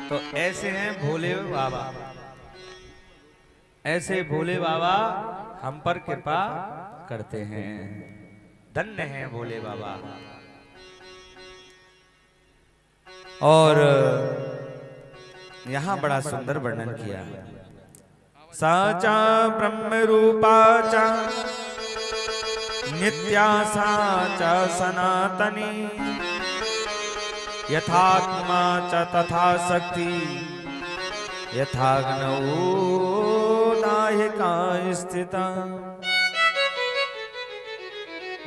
तो ऐसे हैं भोले बाबा, ऐसे भोले बाबा हम पर कृपा करते हैं। धन्य हैं भोले बाबा। और यहां बड़ा सुंदर वर्णन किया। साचा ब्रह्म रूपा च नित्या साचा सनातनी यथात्मा च तथा शक्ति यथाग्नौ नाहिका स्थिता।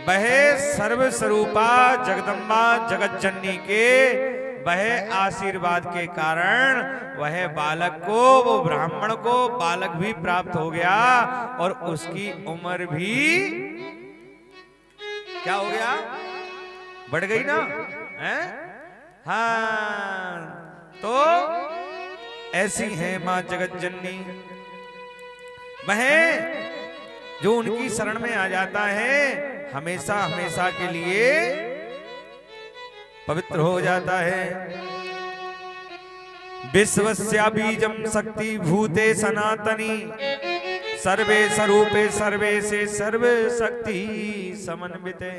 वह सर्वस्वरूपा जगदम्बा जगत जननी के वह आशीर्वाद के कारण वह बालक को, वो ब्राह्मण को बालक भी प्राप्त हो गया और उसकी उम्र भी क्या हो गया, बढ़ गई ना, हैं? हाँ, तो ऐसी है मां जगत जननी। वह जो उनकी शरण में आ जाता है हमेशा हमेशा के लिए पवित्र हो जाता है। विश्वस्या बीजम शक्ति भूते सनातनी सर्वे स्वरूपे सर्वे से सर्व शक्ति समन्विते।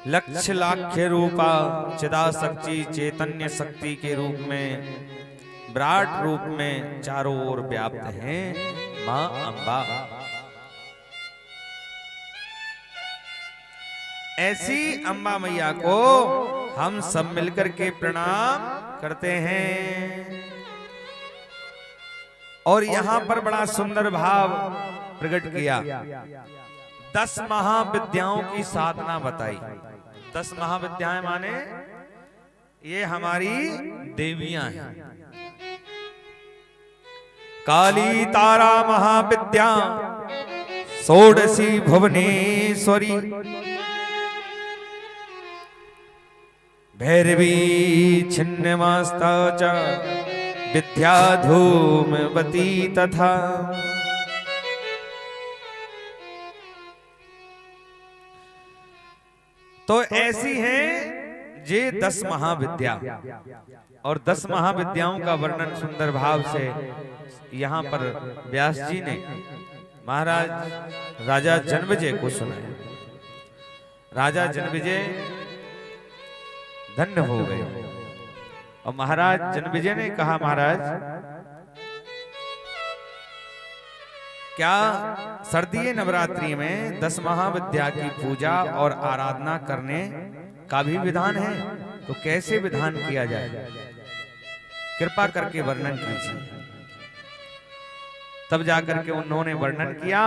लक्ष्य लाख्य रूपा चिदाशक्ति चैतन्य शक्ति के रूप में विराट रूप में चारों ओर व्याप्त हैं मां अंबा। ऐसी अंबा मैया को हम सब मिलकर के प्रणाम करते हैं। और यहां पर बड़ा सुंदर भाव प्रकट किया। 10 महाविद्याओं की साधना बताई। 10 महाविद्याएं माने ये हमारी देवियां हैं। काली तारा महाविद्या षोडशी भुवनेश्वरी भैरवी छिन्नमस्ता च विद्या धूमवती तथा। तो ऐसी हैं ये 10 महाविद्या। और 10 महाविद्याओं का वर्णन सुंदर भाव से यहाँ पर व्यास जी ने महाराज राजा जन्मेजय को सुनाया। राजा जन्मेजय धन्य हो गए और महाराज जन्मेजय ने कहा, महाराज क्या सर्दीय नवरात्रि में 10 महाविद्या की पूजा और आराधना करने का भी विधान है? तो कैसे विधान किया जाए, कृपा करके वर्णन कीजिए। तब जाकर के उन्होंने वर्णन किया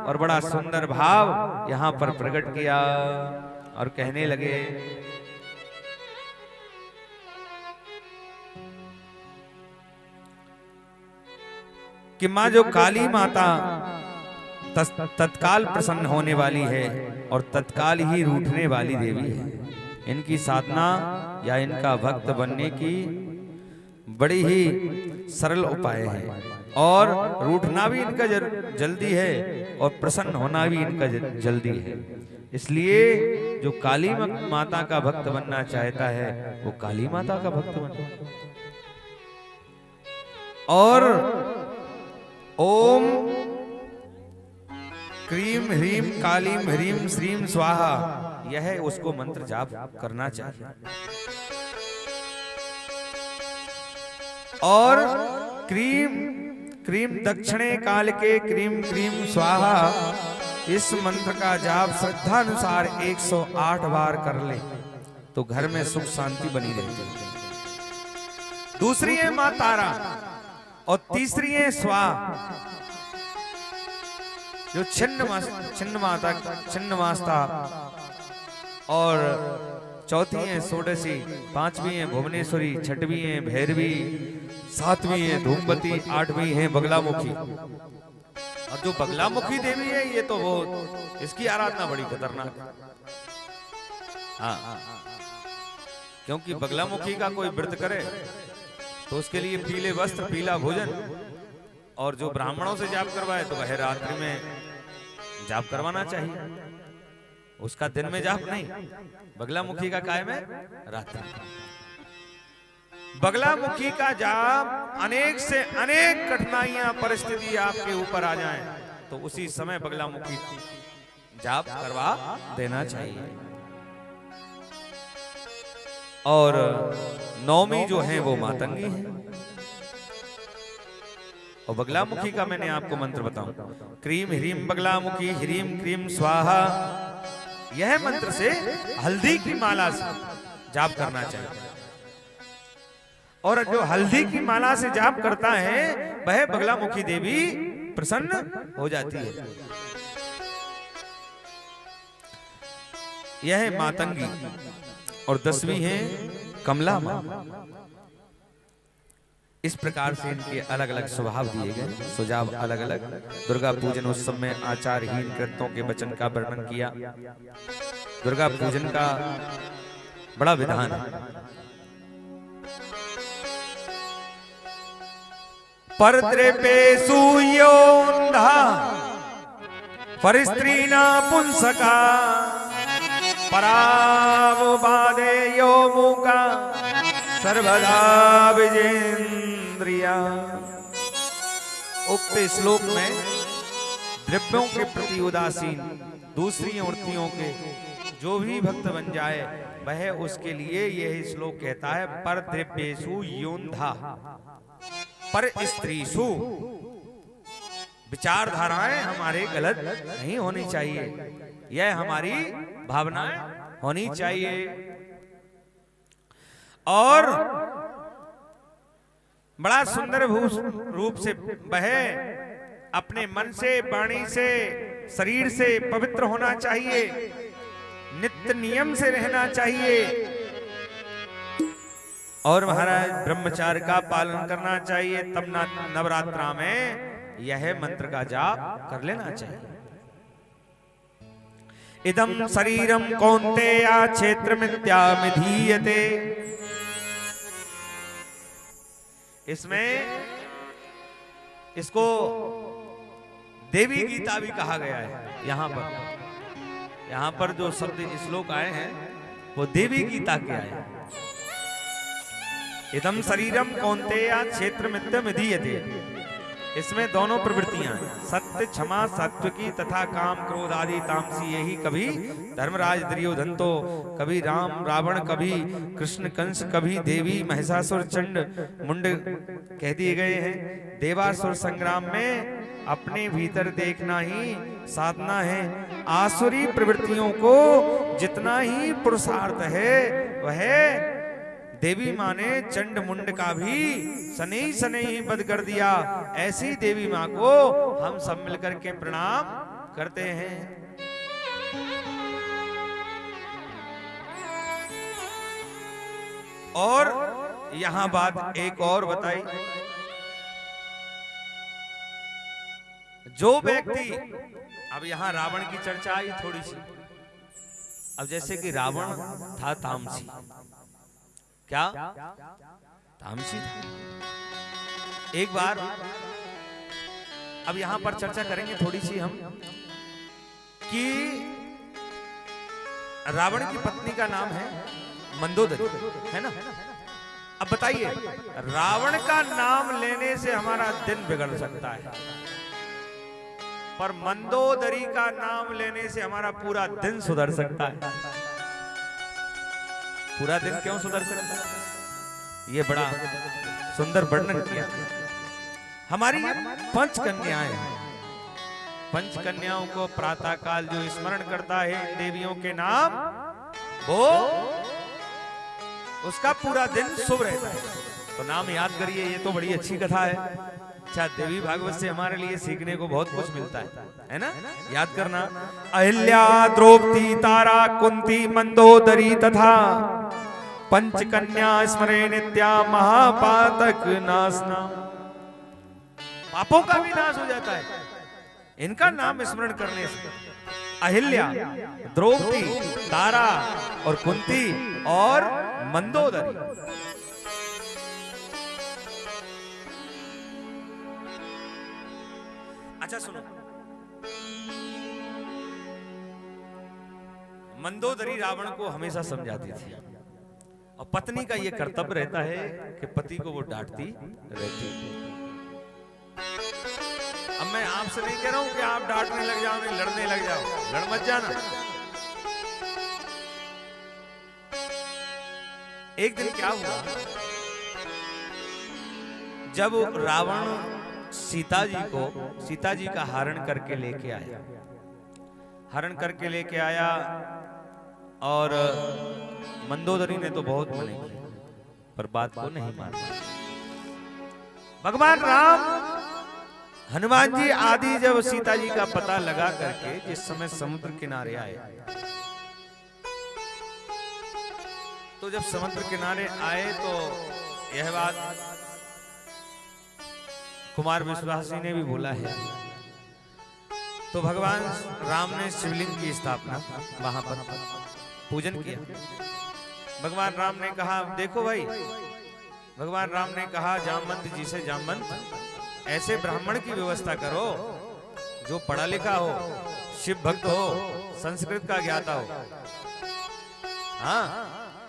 और बड़ा सुंदर भाव यहाँ पर प्रकट किया और कहने लगे, कि मां जो काली माता तत्काल प्रसन्न होने वाली है और तत्काल ही रूठने वाली देवी है। इनकी साधना या इनका भक्त बनने की बड़ी ही सरल उपाय है और रूठना भी इनका जल्दी है और प्रसन्न होना भी इनका जल्दी है। इसलिए जो काली माता का भक्त बनना चाहता है वो काली माता का भक्त बने। और ओम क्रीम ह्रीम कालीम ह्रीम श्रीम स्वाहा, यह उसको मंत्र जाप करना चाहिए। और क्रीम क्रीम दक्षिणे काल के क्रीम क्रीम स्वाहा, इस मंत्र का जाप श्रद्धा अनुसार 108 बार कर ले तो घर में सुख शांति बनी रहती है। दूसरी है मां तारा और तीसरी है स्वा, जो छिन्न माता, और चौथी है षोडशी, 5वीं है भुवनेश्वरी, 6वीं है भैरवी, 7वीं है धूमवती, 8वीं है बगलामुखी। और जो बगलामुखी देवी है ये तो वो, इसकी आराधना बड़ी खतरनाक है। हाँ, क्योंकि बगलामुखी का कोई व्रत करे तो उसके लिए पीले वस्त्र, पीला भोजन, और जो ब्राह्मणों से जाप करवाए तो वह रात्रि में जाप करवाना चाहिए, उसका दिन में जाप नहीं। बगलामुखी का कायम है रात्रि। बगलामुखी का जाप अनेक से अनेक कठिनाइयां परिस्थिति आपके ऊपर आ जाएं तो उसी समय बगलामुखी जाप करवा देना चाहिए। और नौमी जो है वो मातंगी है। और बगलामुखी का मैंने आपको मंत्र बताऊं, क्रीम ह्रीम बगलामुखी ह्रीम क्रीम स्वाहा। यह मंत्र से हल्दी की माला से जाप करना चाहिए। और जो हल्दी की माला से जाप करता है वह बगलामुखी देवी प्रसन्न हो जाती है। यह है मातंगी। और 10वीं है कमला मां। इस प्रकार से इनके अलग अलग स्वभाव दिए गए, सुझाव अलग अलग। दुर्गा पूजन उत्सव में आचारहीन कृत्यों के वचन का वर्णन किया। दुर्गा पूजन का बड़ा विधान है। परद्रेपेषु योऽन्धः परिस्त्रीणा पुंसका परावुपादे यो मूका सर्वदा विजेन्द्रिया। उक्त श्लोक में द्रव्यों के प्रति उदासीन, दूसरी मूर्तियों के जो भी भक्त बन जाए वह उसके लिए यह श्लोक कहता है पर द्रव्येषु योऽन्धा पर स्त्रीषु। विचारधाराएं हमारे गलत नहीं होनी चाहिए, यह हमारी भावनाएं होनी चाहिए। और बड़ा सुंदर रूप से वह अपने मन से, वाणी से, शरीर से पवित्र होना चाहिए, नित्य नियम से रहना चाहिए। और महाराज ब्रह्मचार्य का पालन करना चाहिए। तब नवरात्रा में यह मंत्र का जाप कर लेना चाहिए। इदं शरीरम कौन्तेया क्षेत्रमित्याभिधीयते। इसमें इसको देवी गीता भी कहा गया है। यहां पर जो शब्द श्लोक आए हैं वो देवी गीता के आए हैं। इदं शरीरम कौन्तेया क्षेत्रमित्याभिधीयते। इसमें दोनों प्रवृत्तियां हैं, सत्य क्षमा सात्विकी तथा काम क्रोध आदि तामसी। यही कभी धर्मराज दुर्योधन तो, कभी राम रावण, कभी कृष्ण कंस, कभी देवी महिषासुर चंड मुंड कह दिए गए हैं। देवासुर संग्राम में अपने भीतर देखना ही साधना है। आसुरी प्रवृत्तियों को जितना ही पुरुषार्थ है वह देवी माँ ने चंड मुंड का भी सनई सनई वध कर दिया। ऐसी देवी माँ को हम सब मिलकर के प्रणाम करते हैं। और यहां बात एक और बताई, जो व्यक्ति, अब यहां रावण की चर्चा आई थोड़ी सी। अब जैसे कि रावण था तामसी, क्या तामसी था। एक बार अब यहां पर चर्चा करेंगे थोड़ी सी हम कि रावण की पत्नी का नाम है मंदोदरी, है ना। अब बताइए, रावण का नाम लेने से हमारा दिन बिगड़ सकता है, पर मंदोदरी का नाम लेने से हमारा पूरा दिन सुधर सकता है। पूरा दिन क्यों सुधर सकता है? ये बड़ा सुंदर वर्णन किया। हमारी 5 कन्याएं हैं। 5 कन्याओं को प्रातः काल जो स्मरण करता है इन देवियों के नाम, वो उसका पूरा दिन शुभ रहता है। तो नाम याद करिए, ये तो बड़ी अच्छी कथा है। अच्छा, देवी भागवत से हमारे लिए सीखने को बहुत कुछ मिलता है ना। याद करना, अहिल्या द्रौपदी तारा कुंती मंदोदरी तथा 5 कन्या स्मरे नित्या महापातक नाशना। पापों का भी नाश हो जाता है इनका नाम स्मरण करने से। अहिल्या, द्रौपदी, तारा और कुंती और मंदोदरी। अच्छा सुनो, मंदोदरी रावण को हमेशा समझाती थी और पत्नी का ये कर्तव्य रहता है कि पति को वो डांटती रहती। अब मैं आपसे नहीं कह रहा हूं कि आप डांटने लग जाओ, नहीं लड़ने लग जाओ, लड़ मत जाना। एक दिन क्या हुआ, जब रावण सीता जी का हरण करके लेके आया, हरण करके लेके आया, और मंदोदरी ने तो बहुत मने की, पर बात को नहीं माना। भगवान राम, हनुमान जी आदि जब सीता जी का पता लगा करके जिस समय समुद्र किनारे आए, तो जब समुद्र किनारे आए तो यह बात कुमार विश्वासी ने भी बोला है। तो भगवान राम ने शिवलिंग की स्थापना वहां पर पूजन किया। भगवान राम ने कहा, देखो भाई, भगवान राम ने कहा जामवंत जी से, जामवंत ऐसे ब्राह्मण की व्यवस्था करो जो पढ़ा लिखा हो, शिव भक्त हो, संस्कृत का ज्ञाता हो। हाँ,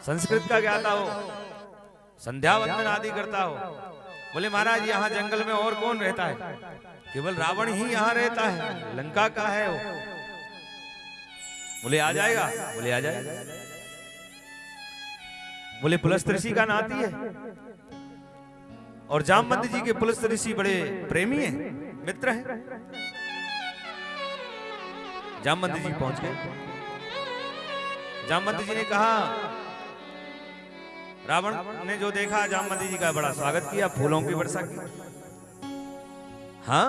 संस्कृत का ज्ञाता हो, संध्या वंदन आदि करता हो। बोले महाराज यहाँ जंगल में और कौन रहता है? केवल रावण ही यहाँ रहता है, लंका का है वो। बोले आ जाएगा, बोले आ जाएगा। बोले पुलस्त ऋषि का नाती है, और जामवंत जी के पुलस्त ऋषि बड़े प्रेमी हैं, मित्र हैं। जामवंत जी पहुंच गए। जामवंत जी ने कहा, रावण ने जो देखा जामवंत जी का बड़ा स्वागत किया, फूलों की वर्षा की। हाँ,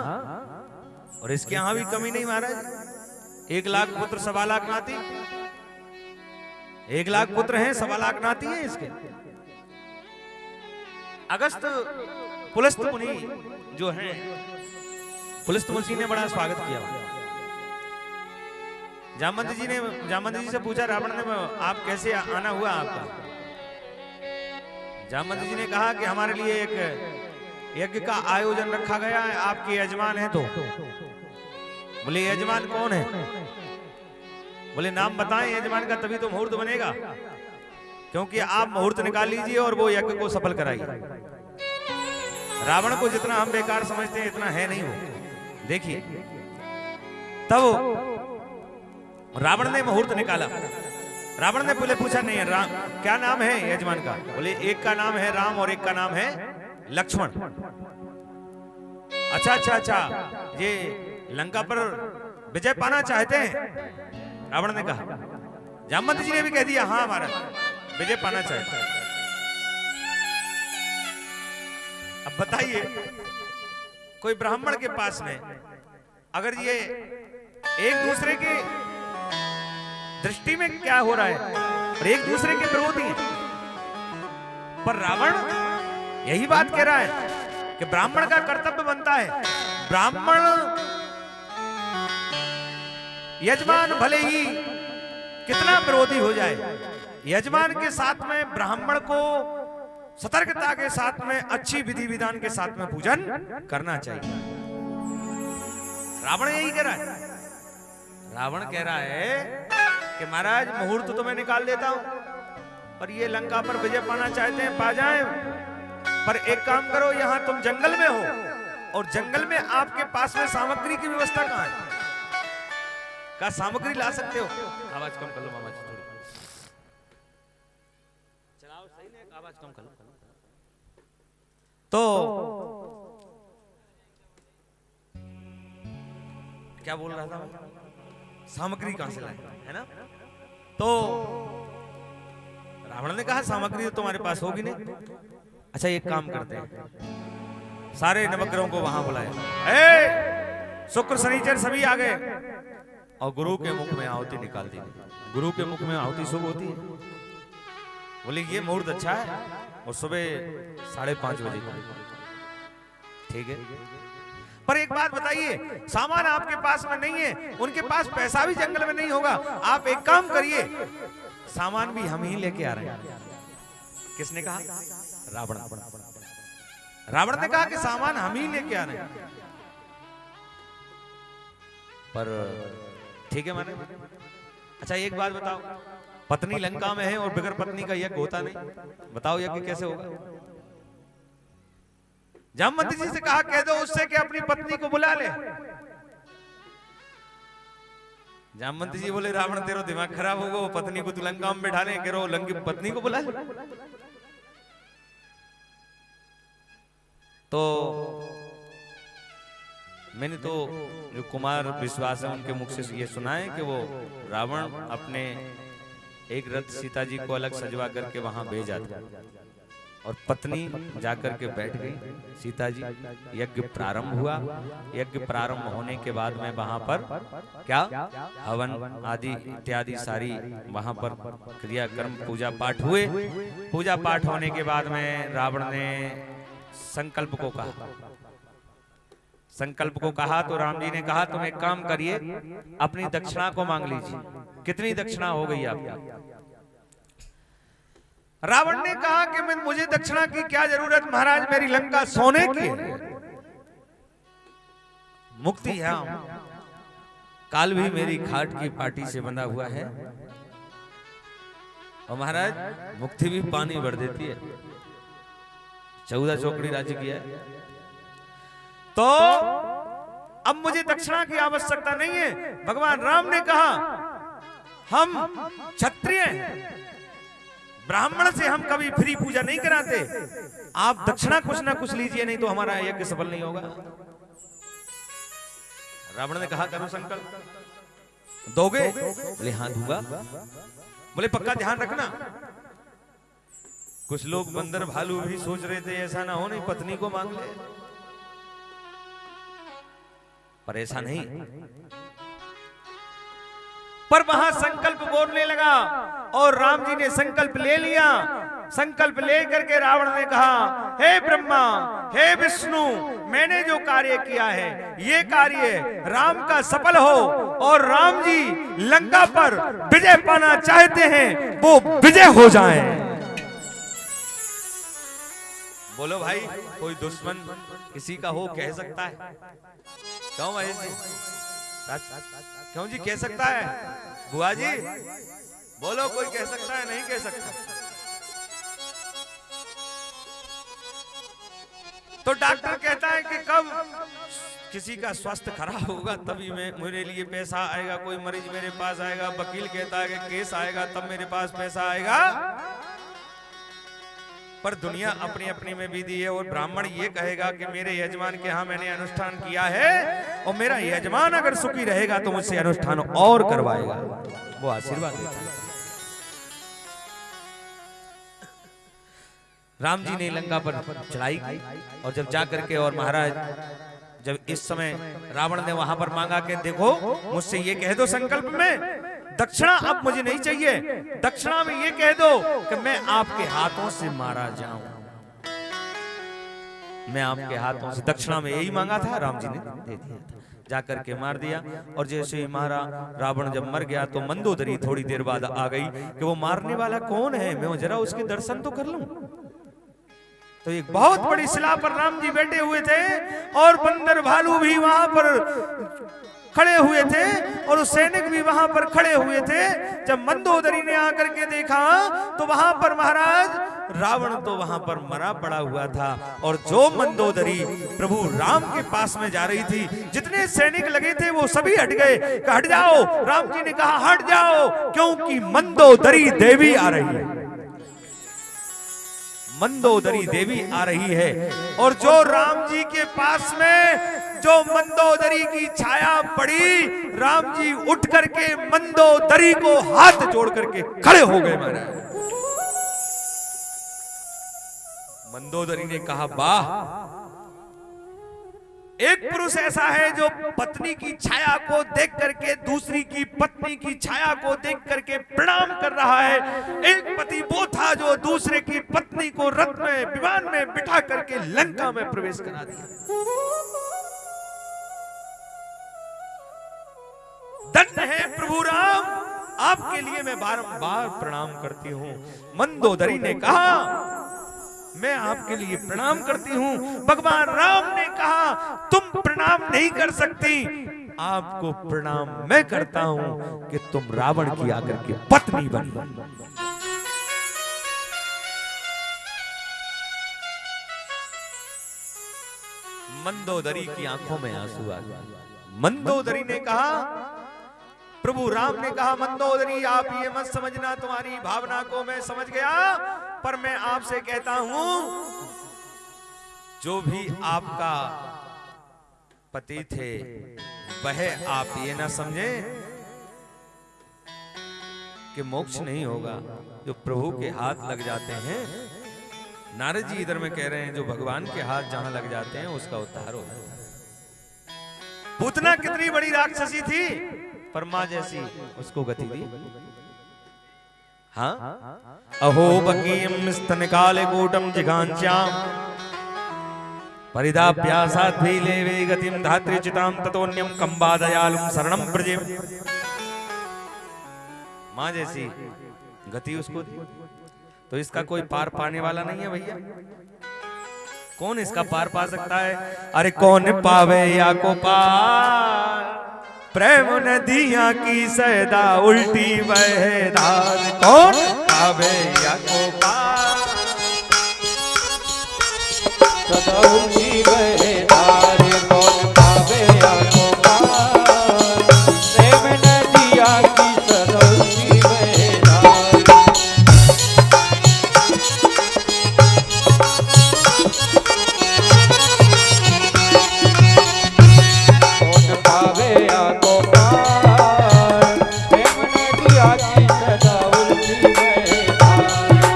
और इसके यहां भी कमी नहीं महाराज। 1 लाख पुत्र 1.25 लाख नाती, 1 लाख पुत्र हैं, 1.25 लाख नाती हैं इसके। अगस्त पुलस्त मुनि जो हैं, पुलस्त मुनि ने बड़ा स्वागत किया। जामवंत जी से पूछा रावण ने, आप कैसे आना हुआ आपका? जामवंत जी ने कहा कि हमारे लिए एक यज्ञ का आयोजन रखा गया है, आपके यजमान हैं। तो बोले यजमान कौन है? बोले नाम बताएं यजमान का, तभी तो मुहूर्त बनेगा, क्योंकि आप मुहूर्त निकाल लीजिए और वो यज्ञ को सफल कराइए। रावण को जितना हम बेकार समझते हैं इतना है नहीं वो। देखिए, तब रावण ने मुहूर्त निकाला। रावण ने पहले पूछा, नहीं राम क्या नाम है यजमान का? बोले एक का नाम है राम और एक का नाम है लक्ष्मण। अच्छा अच्छा अच्छा, ये लंका पर विजय पाना चाहते हैं? रावण ने कहा। जामवंत जी ने भी कह दिया, हाँ महाराज विजय पाना चाहते हैं। अब बताइए, कोई ब्राह्मण के पास में अगर ये एक दूसरे के दृष्टि में क्या हो रहा है और एक दूसरे के विरोधी हैं, पर रावण यही बात कह रहा है कि ब्राह्मण का कर्तव्य बनता है, ब्राह्मण यजमान भले ही कितना विरोधी हो जाए, यजमान के साथ में ब्राह्मण को सतर्कता के साथ में अच्छी विधि विधान के साथ में पूजन करना चाहिए। रावण यही कह रहा है। रावण कह रहा है कि महाराज मुहूर्त तो मैं निकाल देता हूं, पर ये लंका पर विजय पाना चाहते हैं, पा जाएं। पर एक काम करो, यहां तुम जंगल में हो और जंगल में आपके पास में सामग्री की व्यवस्था कहां है? क्या सामग्री ला सकते हो? आवाज कम कर लो मामा जी, थोड़ी चलाओ, सही नहीं, आवाज कम कर लो। तो क्या बोल रहा था मैं? सामग्री कहां से लाए, है ना? तो रावण ने कहा सामग्री तो तुम्हारे पास होगी नहीं। अच्छा एक काम करते हैं, सारे नवग्रहों को वहां बुलाया, शुक्र शनिचर सभी आ गए और गुरु के मुख में आहुति निकाल दी। गुरु के मुख में आहुति शुभ होती है। बोले ये मुहूर्त अच्छा है और सुबह 5:30 बजे, ठीक है। पर एक बात बताइए, सामान आपके पास में नहीं है, उनके पास पैसा भी जंगल में नहीं होगा, आप एक काम करिए, सामान भी हम ही लेके आ रहे हैं। किसने कहा? रावण। रावण ने कहा कि सामान हम ही लेके आ रहे हैं। पर ठीक है माने। अच्छा एक बात बताओ, पत्नी लंका में है और बगैर पत्नी का यज्ञ होता नहीं। बताओ यज्ञ कैसे होगा? जामवंती जी से कहा कह दो उससे कि अपनी पत्नी को बुला ले। जामवंती जी बोले रावण तेरा दिमाग खराब होगा, वो पत्नी को तू लंका में बैठा ले, कह रहा लंकी पत्नी को बुला ले। तो मैंने तो जो कुमार विश्वास है उनके मुख से ये सुना है कि वो रावण अपने एक रथ सीता जी को अलग सजवा करके वहां भेजा था और पत्नी जाकर के बैठ गई सीता जी। यज्ञ प्रारंभ हुआ। यज्ञ प्रारंभ होने के बाद में वहां पर क्या हवन आदि इत्यादि सारी वहां पर क्रियाकर्म पूजा पाठ हुए। पूजा पाठ होने के बाद में रावण ने संकल्प को कहा। संकल्प को कहा तो राम जी ने कहा तुम एक काम करिए, अपनी दक्षिणा को मांग लीजिए। कितनी दक्षिणा हो गई आपकी? रावण ने कहा कि मुझे दक्षिणा की क्या जरूरत महाराज, मेरी लंका सोने की है, मुक्ति है, काल भी मेरी खाट की पाटी से बंधा हुआ है और महाराज मुक्ति भी पानी भर देती है। 14 चौकड़ी राज्य किया है, तो अब मुझे दक्षिणा की आवश्यकता नहीं है। भगवान राम ने कहा हम क्षत्रिय हैं, ब्राह्मण से हम कभी फ्री पूजा नहीं कराते, आप दक्षिणा कुछ ना कुछ लीजिए नहीं तो हमारा यज्ञ सफल नहीं होगा। रावण ने कहा करो संकल्प, दोगे? बोले हाँ दूंगा। बोले पक्का ध्यान रखना। कुछ लोग बंदर भालू भी सोच रहे थे ऐसा ना हो नहीं पत्नी को मांग ले, पर ऐसा नहीं। पर वहां संकल्प बोलने लगा और राम जी ने संकल्प ले लिया। संकल्प लेकर के रावण ने कहा हे ब्रह्मा, हे विष्णु, मैंने जो कार्य किया है ये कार्य राम का सफल हो और राम जी लंका पर विजय पाना चाहते हैं, वो विजय हो जाएं। बोलो भाई, कोई दुश्मन किसी का हो कह सकता है? क्यों महेश जी? क्यों जी कह सकता है? बुआ जी बोलो, कोई कह सकता है? नहीं कह सकता। तो डॉक्टर कहता है कि कब किसी का स्वास्थ्य खराब होगा तभी मेरे लिए पैसा आएगा, कोई मरीज मेरे पास आएगा। वकील कहता है कि केस आएगा तब मेरे पास पैसा आएगा। पर दुनिया अपनी अपनी में विधि है और ब्राह्मण ये कहेगा कि मेरे यजमान के यहाँ मैंने अनुष्ठान किया है और मेरा यजमान अगर सुखी रहेगा तो मुझसे अनुष्ठान और करवाएगा, वो आशीर्वाद देता है। राम जी ने लंका पर चढ़ाई की और जब जाकर के और महाराज जब इस समय रावण ने वहां पर मांगा कि देखो मुझसे ये कह दो संकल्प में दक्षिणा अब मुझे नहीं चाहिए, दक्षिणा में ये कह दो कि मैं आपके हाथों से मारा जाऊं। मैं आपके हाथों से, दक्षिणा में यही मांगा था, राम जी ने दे दिया था। जाकर के मार दिया और जैसे ही मारा रावण जब मर गया तो मंदोदरी थोड़ी देर बाद आ गई कि वो मारने वाला कौन है, मैं जरा उसके दर्शन तो कर लूं। तो एक बहुत बड़ी शिला पर राम जी बैठे हुए थे और बंदर भालू भी वहां पर खड़े हुए थे और सैनिक भी वहां पर खड़े हुए थे। जब मंदोदरी ने आकर के देखा तो वहां पर महाराज रावण तो वहां पर मरा पड़ा हुआ था और जो मंदोदरी प्रभु राम के पास में जा रही थी, जितने सैनिक लगे थे वो सभी हट गए। हट जाओ, राम जी ने कहा हट जाओ, क्योंकि मंदोदरी देवी आ रही है। मंदोदरी देवी आ रही है और जो राम जी के पास में जो मंदोदरी की छाया पड़ी, राम जी उठ करके मंदोदरी को हाथ जोड़ करके खड़े हो गए। महाराज मंदोदरी ने कहा वाह, एक पुरुष ऐसा है जो पत्नी की छाया को देख करके दूसरी की पत्नी की छाया को देख करके प्रणाम कर रहा है। एक पति वो था जो दूसरे की पत्नी को रथ में विमान में बिठा करके लंका में प्रवेश करा दिया। धन्य है प्रभु राम, आपके लिए मैं बारंबार प्रणाम करती हूँ। मंदोदरी ने कहा मैं आपके लिए प्रणाम करती हूँ। भगवान राम ने कहा तुम प्रणाम नहीं कर सकती, आपको प्रणाम मैं करता हूं कि तुम रावण की आकर के पत्नी बनी। मंदोदरी की आंखों में आंसू आ गए। मंदोदरी ने कहा, प्रभु राम ने कहा, मंदोदरी आप ये मत समझना, तुम्हारी भावना को मैं समझ गया, पर मैं आपसे कहता हूं जो भी आपका पति थे वह आप ये ना समझे कि मोक्ष नहीं होगा। जो प्रभु के हाथ लग जाते हैं, नारद जी इधर में कह रहे हैं, जो भगवान के हाथ जहां लग जाते हैं उसका उद्धार हो जाता है। पूतना कितनी बड़ी राक्षसी थी, पर मां जैसी उसको गति दी। हाँ, अहो बकीयम स्तन काले कूटम जिघांच्याम परिदाभ्यासाद्भि लेवे गतिम धात्री चिताम ततोन्यम कंबादयालुम शरणम प्रजे। मां जैसी गति उसको दी, तो इसका कोई पार पाने वाला नहीं है भैया। कौन इसका पार पा सकता है? अरे कौन पावे या को पार, प्रेम नदियां की सैदा उल्टी बहे धार। कौन पावे या को पार, सदा उल्टी बहे धार। कौन पावे या को पार, प्रेम नदियां की सदा उल्टी बहे धार। कौन पावे या को पार, प्रेम नदियां की सदा उल्टी बहे धार।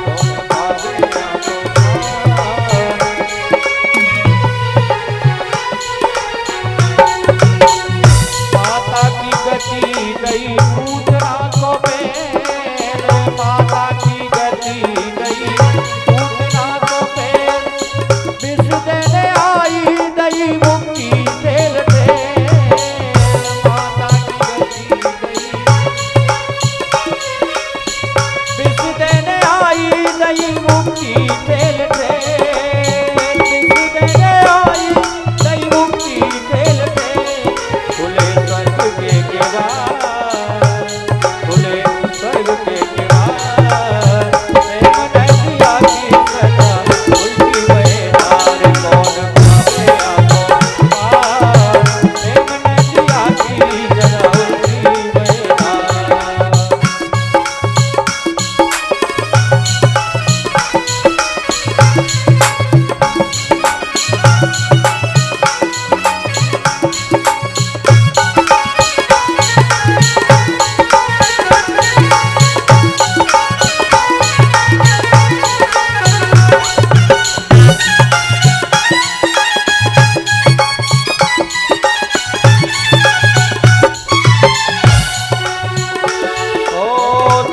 कौन पावे या को पार। माता की गति गई पूतना को पैर, माता की गति गई पूतना को पैर। विष देने आई दई मुक्ति ठेल ठेल। माता की गति गई विष देने आई दई मुक्ति ठेल ठेल। विष देने आई दई मुक्ति ठेल ठेल। खुले स्वर्ग के केवार, खुले स्वर्ग के केवार। प्रेम नदियां की सदा उल्टी बहे धार। कौन पावे या को पार, प्रेम नदियां की सदा उल्टी बहे धार।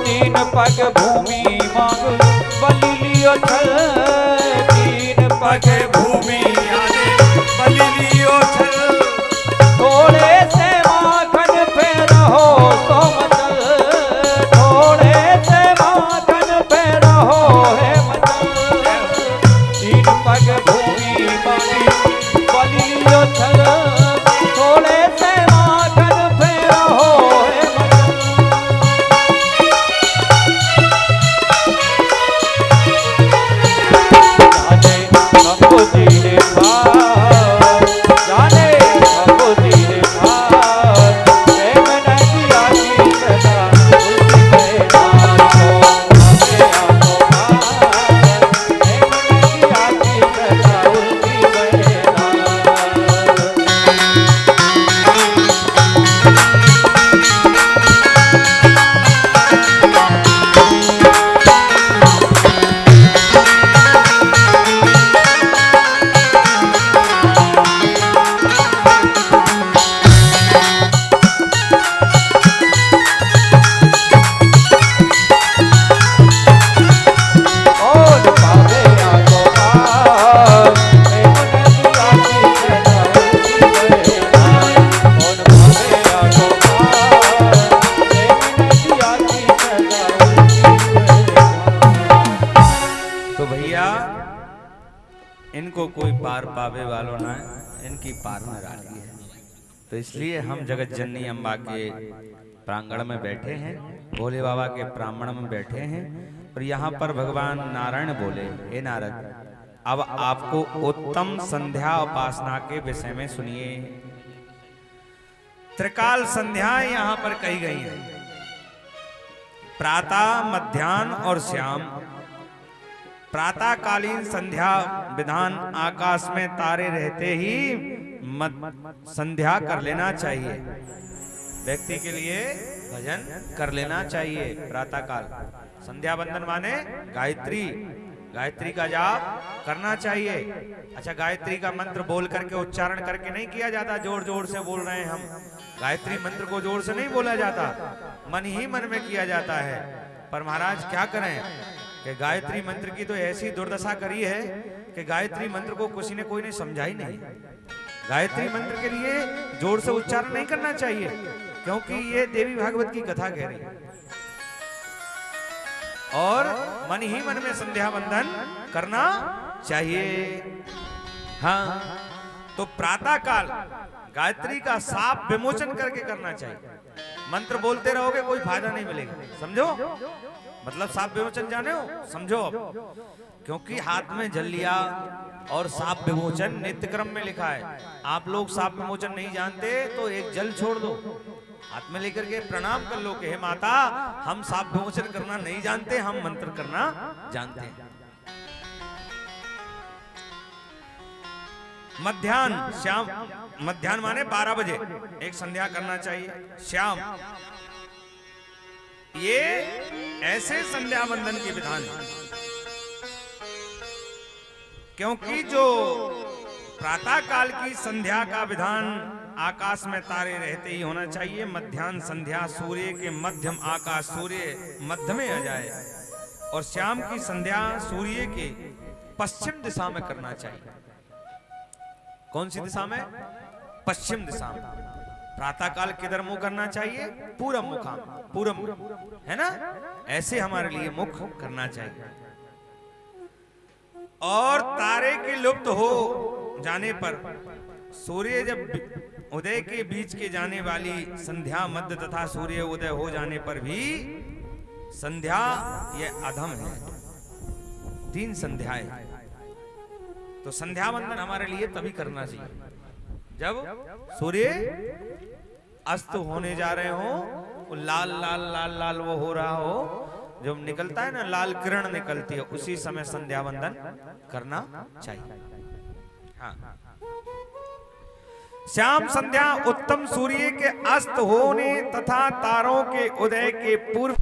तीन पग भूमि मांग बलि लियो छल। तीन पग भूमि आने बलि लियो छल। थोड़े से माखन पे रहो सो मचल। थोड़े से माखन पे रहो है मचल। तीन पग भूमि मांगी बलि लियो छल। थोड़े से माखन पे रहो है मचल। जाने सबको तेरे भाव, जाने सबको तेरे भाव। प्रेम नदियां की सदा उल्टी बहे धार। कौन पावे या को पार, प्रेम नदियां की सदा उल्टी बहे धार। कौन पावे या को पार, प्रेम नदियां की सदा उल्टी बहे धार। कौन पावे या को पार, प्रेम नदियां की सदा उल्टी बहे धार। तो भैया इनको कोई पार पावे वालों ना है, इनकी पार में डाली है। तो इसलिए हम जगत जननी अम्बा के प्रांगण में बैठे हैं, भोले बाबा के प्रांगण में बैठे हैं। और यहाँ पर भगवान नारायण बोले, हे नारद, अब आपको उत्तम संध्या उपासना के विषय में सुनिए। त्रिकाल संध्याएं यहाँ पर कही गई हैं, प्रातः, मध्याह्न और श्याम। प्रातःकालीन संध्या विधान आकाश में तारे रहते ही संध्या कर लेना चाहिए, व्यक्ति के लिए भजन कर लेना चाहिए। प्रातःकाल संध्या वंदन माने गायत्री, गायत्री का जाप करना चाहिए। अच्छा, गायत्री का मंत्र बोल करके, उच्चारण करके नहीं किया जाता, जोर जोर से बोल रहे हैं हम। गायत्री मंत्र को जोर से नहीं बोला जाता, मन ही मन में किया जाता है। पर महाराज क्या करें कि गायत्री मंत्र की तो ऐसी दुर्दशा करी है कि गायत्री मंत्र को किसी ने कोई ने समझा ही नहीं। गायत्री मंत्र के लिए जोर से उच्चारण नहीं करना चाहिए, क्योंकि ये देवी भागवत की कथा कह रही है। और मन ही मन में संध्या वंदन करना चाहिए। हाँ, तो प्रातः काल गायत्री का साप विमोचन करके करना चाहिए। मंत्र बोलते रहोगे कोई फायदा नहीं मिलेगा, समझो। मतलब साप विमोचन जाने हो, समझो अब। क्योंकि हाथ में जल लिया और साप विमोचन नित्य क्रम में लिखा है। आप लोग साप विमोचन नहीं जानते तो एक जल छोड़ दो, हाथ में लेकर के प्रणाम कर लो कि हे माता, हम साप विमोचन करना नहीं जानते, हम मंत्र करना जानते हैं। मध्याह्न, श्याम, मध्याह्न माने 12 बजे एक संध्या करना चाहिए। श्याम, ये ऐसे संध्या वंदन के विधान है, क्योंकि जो प्रातः काल की संध्या का विधान आकाश में तारे रहते ही होना चाहिए। मध्याह्न संध्या सूर्य के मध्यम, आकाश सूर्य मध्य में आ जाए। और शाम की संध्या सूर्य के पश्चिम दिशा में करना चाहिए। कौन सी दिशा में? पश्चिम दिशा में। प्रातः काल किधर मुख करना चाहिए? पूरब मुखाम, पूरब, है ना? ऐसे हमारे लिए मुख करना चाहिए। और तारे के लुप्त हो जाने पर, सूर्य जब उदय के बीच के जाने वाली संध्या मध्य तथा सूर्य उदय हो जाने पर भी संध्या ये अधम है। 3 संध्याएं। तो संध्या वंदन हमारे लिए तभी करना चाहिए जब सूर्य अस्त होने जा रहे हो, लाल लाल लाल लाल वो हो रहा हो, जब निकलता है ना, लाल किरण निकलती है, उसी समय संध्या वंदन करना चाहिए। हाँ। श्याम संध्या उत्तम सूर्य के अस्त होने तथा तारों के उदय के पूर्व